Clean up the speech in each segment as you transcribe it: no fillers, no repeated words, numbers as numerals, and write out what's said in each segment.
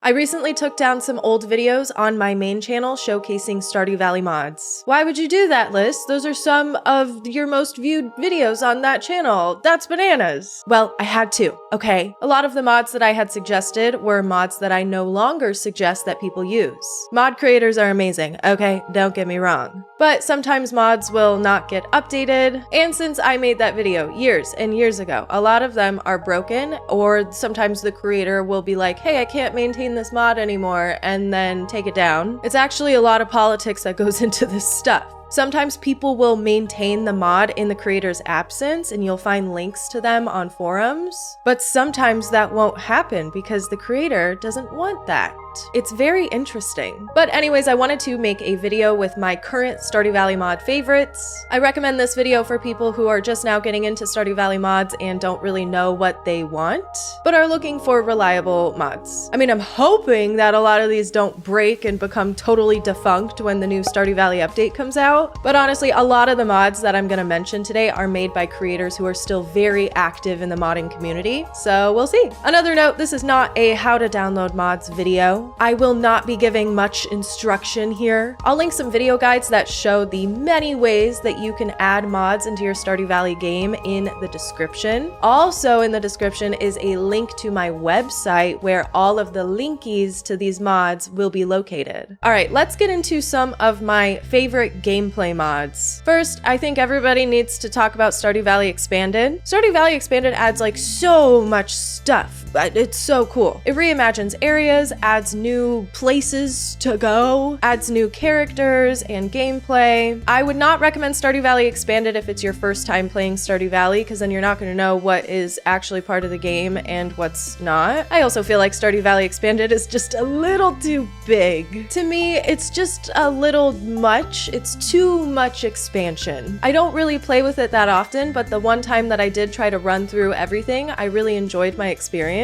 I recently took down some old videos on my main channel showcasing Stardew Valley mods. Why would you do that, Liss? Those are some of your most viewed videos on that channel. That's bananas. Well, I had to, okay? A lot of the mods that I had suggested were mods that I no longer suggest that people use. Mod creators are amazing, okay? Don't get me wrong. But sometimes mods will not get updated, and since I made that video years and years ago, a lot of them are broken, or sometimes the creator will be like, hey, I can't maintain this mod anymore, and then take it down. It's actually a lot of politics that goes into this stuff. Sometimes people will maintain the mod in the creator's absence and you'll find links to them on forums, but sometimes that won't happen because the creator doesn't want that. It's very interesting. But anyways, I wanted to make a video with my current Stardew Valley mod favorites. I recommend this video for people who are just now getting into Stardew Valley mods and don't really know what they want, but are looking for reliable mods. I mean, I'm hoping that a lot of these don't break and become totally defunct when the new Stardew Valley update comes out. But honestly, a lot of the mods that I'm gonna mention today are made by creators who are still very active in the modding community, so we'll see. Another note, this is not a how to download mods video. I will not be giving much instruction here. I'll link some video guides that show the many ways that you can add mods into your Stardew Valley game in the description. Also in the description is a link to my website where all of the linkies to these mods will be located. All right, let's get into some of my favorite gameplay mods. First, I think everybody needs to talk about Stardew Valley Expanded. Stardew Valley Expanded adds like so much stuff. It's so cool. It reimagines areas, adds new places to go, adds new characters and gameplay. I would not recommend Stardew Valley Expanded if it's your first time playing Stardew Valley, because then you're not going to know what is actually part of the game and what's not. I also feel like Stardew Valley Expanded is just a little too big. To me, it's just a little much. It's too much expansion. I don't really play with it that often, but the one time that I did try to run through everything, I really enjoyed my experience.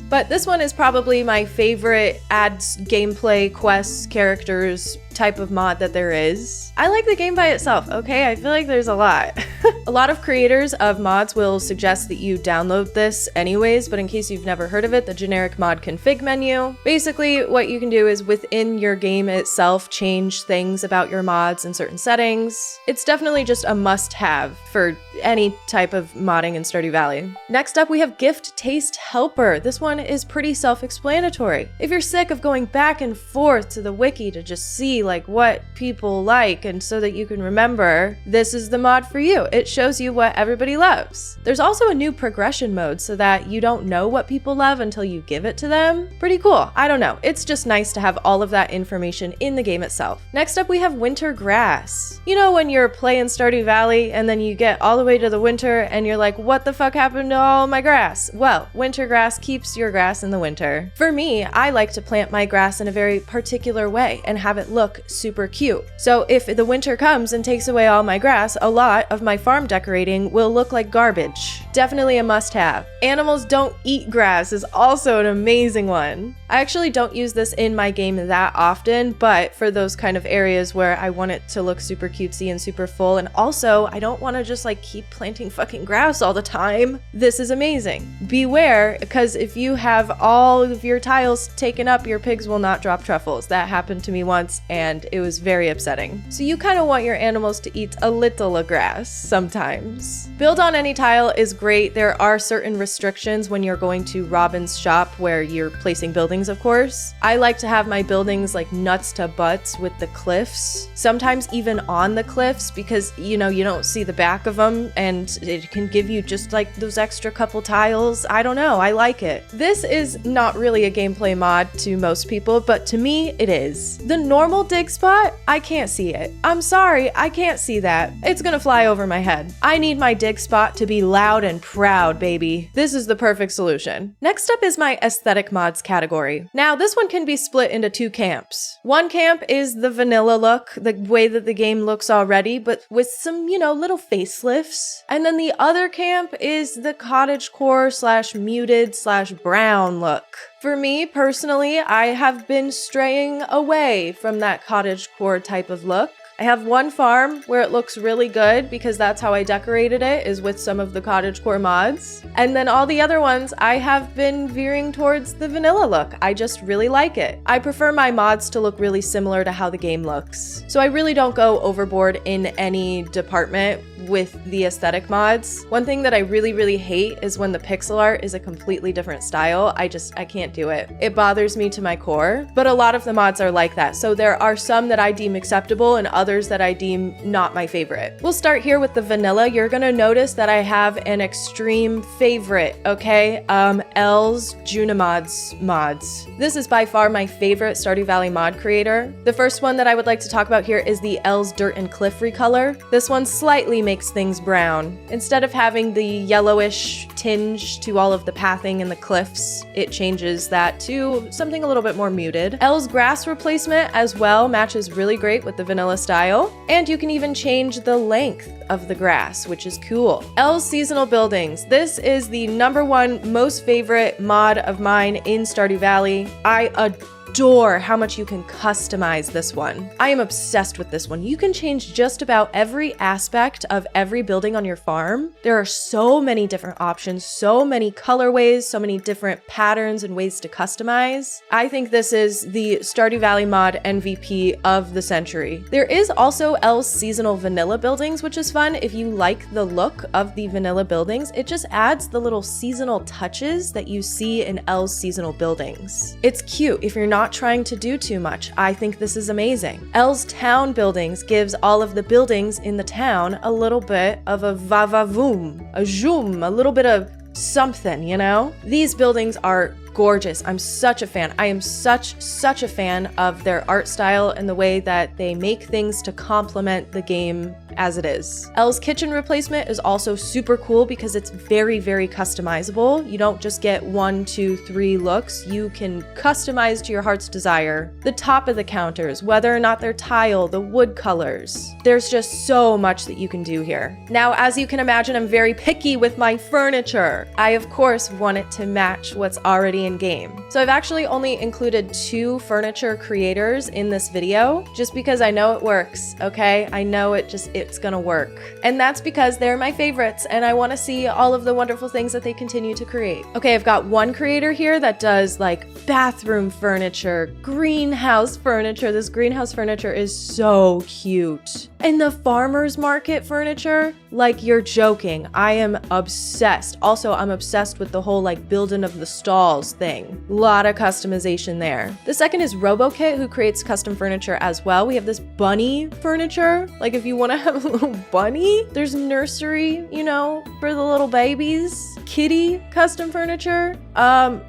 But this one is probably my favorite adds gameplay, quests, characters type of mod that there is. I like the game by itself, okay? I feel like there's a lot. A lot of creators of mods will suggest that you download this anyways, but in case you've never heard of it, the generic mod config menu. Basically, what you can do is within your game itself, change things about your mods in certain settings. It's definitely just a must-have for any type of modding in Stardew Valley. Next up, we have Gift Taste Helper. This one is pretty self-explanatory. If you're sick of going back and forth to the wiki to just see like what people like and so that you can remember, this is the mod for you. It shows you what everybody loves. There's also a new progression mode so that you don't know what people love until you give it to them. Pretty cool. I don't know. It's just nice to have all of that information in the game itself. Next up, we have Winter Grass. You know when you're playing Stardew Valley and then you get all the way to the winter and you're like, what the fuck happened to all my grass? Well, Winter Grass keeps your grass in the winter. For me, I like to plant my grass in a very particular way and have it look super cute. So if the winter comes and takes away all my grass, a lot of my farm decorating will look like garbage. Definitely a must-have. Animals don't eat grass is also an amazing one. I actually don't use this in my game that often, but for those kind of areas where I want it to look super cutesy and super full, and also I don't want to just like keep planting fucking grass all the time, this is amazing. Beware, because if you have all of your tiles taken up, your pigs will not drop truffles. That happened to me once and it was very upsetting. So you kind of want your animals to eat a little of grass sometimes. Build on any tile is great. There are certain restrictions when you're going to Robin's shop where you're placing buildings, of course. I like to have my buildings like nuts to butts with the cliffs, sometimes even on the cliffs, because you know, you don't see the back of them and it can give you just like those extra couple tiles. I don't know, I like it. This is not really a gameplay mod to most people, but to me it is. The normal dig spot, I can't see it. I'm sorry, I can't see that. It's gonna fly over my head. I need my dig spot to be loud and proud, baby. This is the perfect solution. Next up is my aesthetic mods category. Now, this one can be split into two camps. One camp is the vanilla look, the way that the game looks already, but with some, you know, little facelifts. And then the other camp is the cottagecore / muted / brown look. For me, personally, I have been straying away from that cottagecore type of look. I have one farm where it looks really good because that's how I decorated it, is with some of the cottagecore mods. And then all the other ones, I have been veering towards the vanilla look. I just really like it. I prefer my mods to look really similar to how the game looks. So I really don't go overboard in any department with the aesthetic mods. One thing that I really hate is when the pixel art is a completely different style. I can't do it. It bothers me to my core, but a lot of the mods are like that. So there are some that I deem acceptable and others that I deem not my favorite. We'll start here with the vanilla. You're gonna notice that I have an extreme favorite, okay? Els Junimods mods. This is by far my favorite Stardew Valley mod creator. The first one that I would like to talk about here is the Els Dirt and Cliff recolor. This one slightly makes things brown. Instead of having the yellowish tinge to all of the pathing and the cliffs, it changes that to something a little bit more muted. Els grass replacement as well matches really great with the vanilla style. And you can even change the length of the grass, which is cool. Els seasonal buildings. This is the #1 most favorite mod of mine in Stardew Valley. I adore how much you can customize this one. I am obsessed with this one. You can change just about every aspect of every building on your farm. There are so many different options, so many colorways, so many different patterns and ways to customize. I think this is the Stardew Valley mod MVP of the century. There is also Els seasonal vanilla buildings, which is fun. If you like the look of the vanilla buildings, it just adds the little seasonal touches that you see in Els seasonal buildings. It's cute if you're not trying to do too much. I think this is amazing. Els town buildings gives all of the buildings in the town a little bit of a va-va-voom, a zoom, a little bit of something, you know? These buildings are gorgeous. I'm such a fan. I am such a fan of their art style and the way that they make things to complement the game as it is. Els kitchen replacement is also super cool because it's very customizable. You don't just get 1, 2, 3 looks. You can customize to your heart's desire. The top of the counters, whether or not they're tile, the wood colors. There's just so much that you can do here. Now, as you can imagine, I'm very picky with my furniture. I, of course, want it to match what's already in game. So I've actually only included 2 furniture creators in this video just because I know it works, okay? I know it's gonna work. And that's because they're my favorites and I want to see all of the wonderful things that they continue to create. Okay, I've got one creator here that does like bathroom furniture, greenhouse furniture. This greenhouse furniture is so cute. And the farmer's market furniture, like you're joking. I am obsessed. Also, I'm obsessed with the whole like building of the stalls thing. A lot of customization there. The second is RoboKit, who creates custom furniture as well. We have this bunny furniture. Like if you want to have a little bunny, there's nursery, you know, for the little babies. Kitty custom furniture.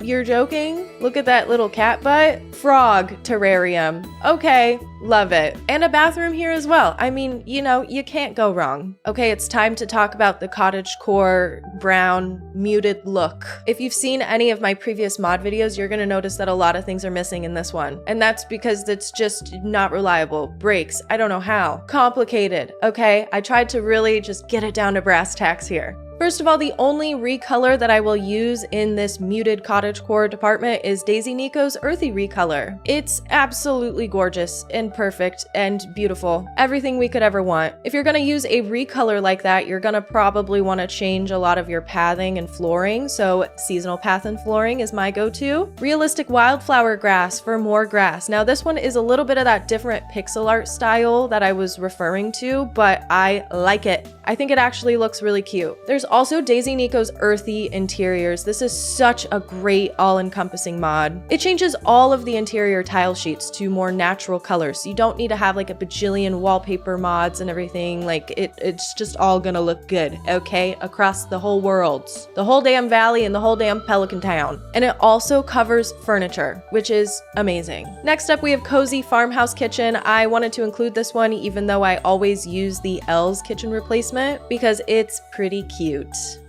You're joking? Look at that little cat butt. Frog terrarium. Okay, love it. And a bathroom here as well. I mean, you know, you can't go wrong. Okay, it's time to talk about the cottagecore brown muted look. If you've seen any of my previous mod videos, you're gonna notice that a lot of things are missing in this one. And that's because it's just not reliable. Breaks. I don't know how. Complicated. Okay, I tried to really just get it down to brass tacks here. First of all, the only recolor that I will use in this muted cottagecore department is Daisy Nico's earthy recolor. It's absolutely gorgeous and perfect and beautiful. Everything we could ever want. If you're gonna use a recolor like that, you're gonna probably want to change a lot of your pathing and flooring, so seasonal path and flooring is my go-to. Realistic wildflower grass for more grass. Now this one is a little bit of that different pixel art style that I was referring to, but I like it. I think it actually looks really cute. There's also Daisy Nico's earthy interiors. This is such a great all-encompassing mod. It changes all of the interior tile sheets to more natural colors. So you don't need to have like a bajillion wallpaper mods and everything. Like it's just all gonna look good, okay? Across the whole world. The whole damn valley and the whole damn Pelican Town. And it also covers furniture, which is amazing. Next up, we have Cozy Farmhouse Kitchen. I wanted to include this one even though I always use the Els kitchen replacement because it's pretty cute.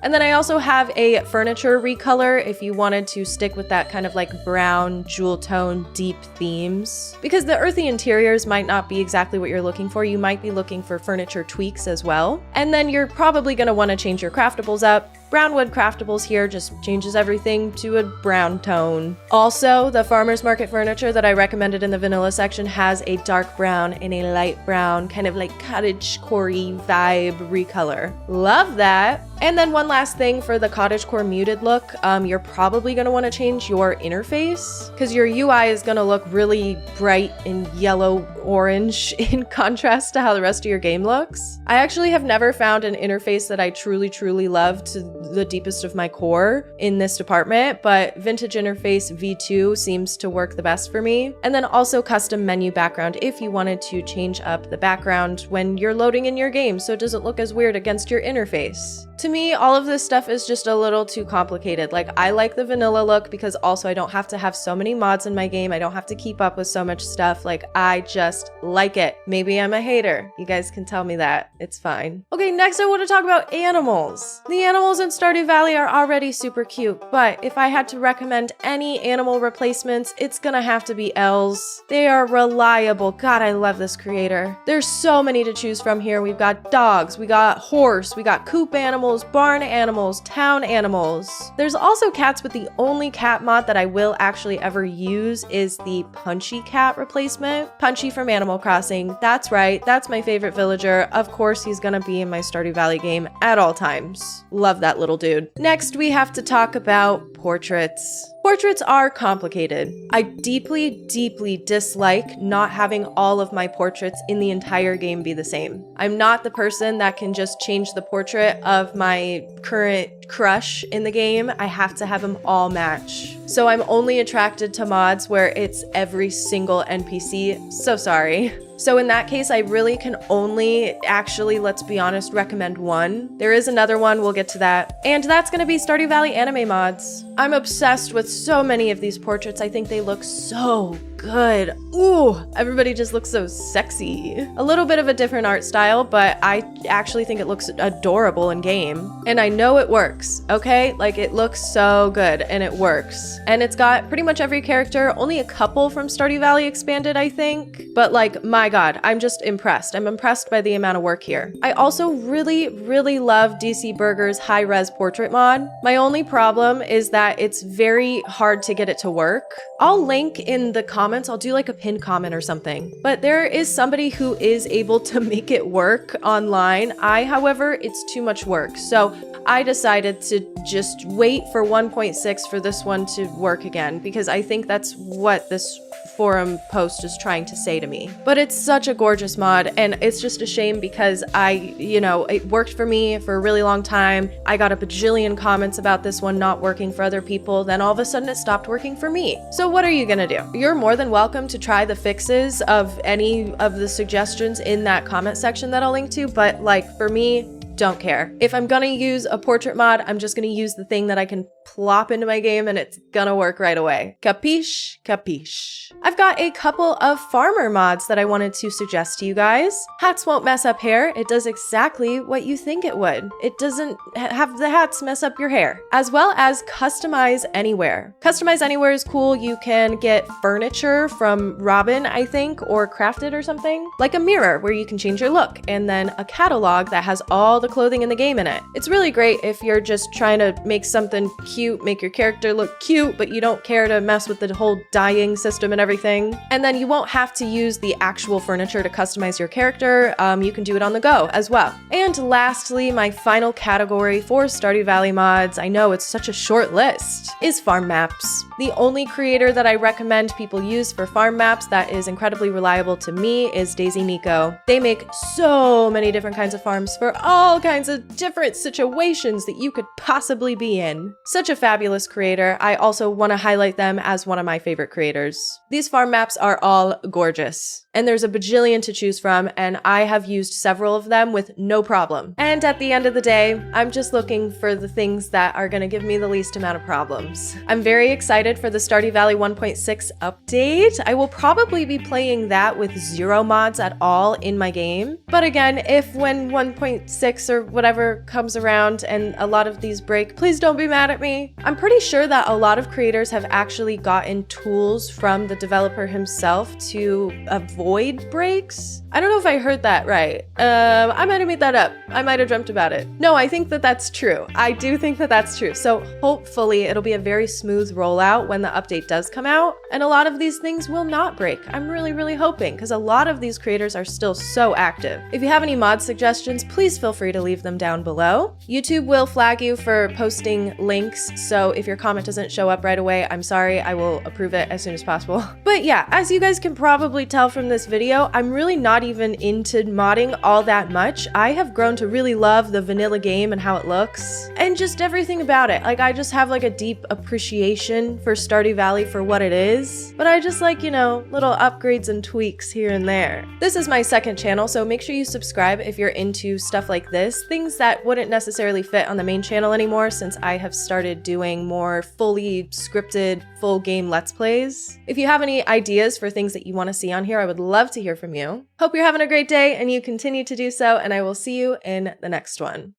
And then I also have a furniture recolor if you wanted to stick with that kind of like brown, jewel tone, deep themes. Because the earthy interiors might not be exactly what you're looking for. You might be looking for furniture tweaks as well. And then you're probably going to want to change your craftables up. Brown wood craftables here just changes everything to a brown tone. Also, the farmer's market furniture that I recommended in the vanilla section has a dark brown and a light brown, kind of like cottagecore vibe recolor. Love that. And then one last thing for the cottagecore muted look, you're probably going to want to change your interface because your UI is going to look really bright and yellow orange in contrast to how the rest of your game looks. I actually have never found an interface that I truly love to the deepest of my core in this department, but Vintage Interface V2 seems to work the best for me. And then also custom menu background if you wanted to change up the background when you're loading in your game so it doesn't look as weird against your interface. To me, all of this stuff is just a little too complicated. Like, I like the vanilla look because also I don't have to have so many mods in my game. I don't have to keep up with so much stuff. Like, I just like it. Maybe I'm a hater. You guys can tell me that. It's fine. Okay, next I want to talk about animals. The animals in Stardew Valley are already super cute, but if I had to recommend any animal replacements, it's gonna have to be elves. They are reliable. God, I love this creator. There's so many to choose from here. We've got dogs, we got horse, we got coop animals, barn animals, town animals. There's also cats, but the only cat mod that I will actually ever use is the Punchy cat replacement. Punchy from Animal Crossing. That's right, that's my favorite villager. Of course, he's gonna be in my Stardew Valley game at all times. Love that little dude. Next, we have to talk about portraits. Portraits are complicated. I deeply dislike not having all of my portraits in the entire game be the same. I'm not the person that can just change the portrait of my current crush in the game. I have to have them all match. So I'm only attracted to mods where it's every single NPC. So sorry. So in that case, I really can only actually, let's be honest, recommend one. There is another one, we'll get to that. And that's gonna be Stardew Valley anime mods. I'm obsessed with so many of these portraits. I think they look so good. Ooh, everybody just looks so sexy. A little bit of a different art style, but I actually think it looks adorable in game. And I know it works, okay? Like, it looks so good and it works. And it's got pretty much every character, only a couple from Stardew Valley Expanded, I think. But like, my God, I'm just impressed. I'm impressed by the amount of work here. I also really love DC Burger's high-res portrait mod. My only problem is that it's very hard to get it to work. I'll link in the comments, I'll do like a pinned comment or something. But there is somebody who is able to make it work online. However, it's too much work. So I decided to just wait for 1.6 for this one to work again, because I think that's what this forum post is trying to say to me. But it's such a gorgeous mod, and it's just a shame because it worked for me for a really long time. I got a bajillion comments about this one not working for other people, then all of a sudden it stopped working for me. So what are you gonna do? You're more than welcome to try the fixes of any of the suggestions in that comment section that I'll link to, but like, for me, don't care. If I'm gonna use a portrait mod, I'm just gonna use the thing that I can plop into my game and it's gonna work right away. Capiche? Capiche. I've got a couple of farmer mods that I wanted to suggest to you guys. Hats won't mess up hair. It does exactly what you think it would. It doesn't have the hats mess up your hair. As well as Customize Anywhere. Customize Anywhere is cool. You can get furniture from Robin, I think, or Crafted or something. Like a mirror where you can change your look, and then a catalog that has all the clothing in the game in it. It's really great if you're just trying to make something cute, make your character look cute, but you don't care to mess with the whole dyeing system and everything. And then you won't have to use the actual furniture to customize your character. You can do it on the go as well. And lastly, my final category for Stardew Valley mods, I know it's such a short list, is farm maps. The only creator that I recommend people use for farm maps that is incredibly reliable to me is Daisy Nico. They make so many different kinds of farms for all kinds of different situations that you could possibly be in. Such a fabulous creator. I also want to highlight them as one of my favorite creators. These farm maps are all gorgeous. and there's a bajillion to choose from, and I have used several of them with no problem. And at the end of the day, I'm just looking for the things that are gonna give me the least amount of problems. I'm very excited for the Stardew Valley 1.6 update. I will probably be playing that with zero mods at all in my game. But again, if when 1.6 or whatever comes around and a lot of these break, please don't be mad at me. I'm pretty sure that a lot of creators have actually gotten tools from the developer himself to avoid breaks. I don't know if I heard that right. I might have made that up. I might have dreamt about it. No, I think that that's true. I do think that that's true. So hopefully it'll be a very smooth rollout when the update does come out, and a lot of these things will not break. I'm really, really hoping, because a lot of these creators are still so active. If you have any mod suggestions, please feel free to leave them down below. YouTube will flag you for posting links, so if your comment doesn't show up right away, I'm sorry, I will approve it as soon as possible. But yeah, as you guys can probably tell from this video, I'm really not even into modding all that much. I have grown to really love the vanilla game and how it looks, and just everything about it. Like, I just have like a deep appreciation for Stardew Valley for what it is, but I just like, you know, little upgrades and tweaks here and there. This is my second channel, so make sure you subscribe if you're into stuff like this, things that wouldn't necessarily fit on the main channel anymore since I have started doing more fully scripted, full game Let's Plays. If you have any ideas for things that you want to see on here, I would love to hear from you. Hope you're having a great day and you continue to do so, and I will see you in the next one.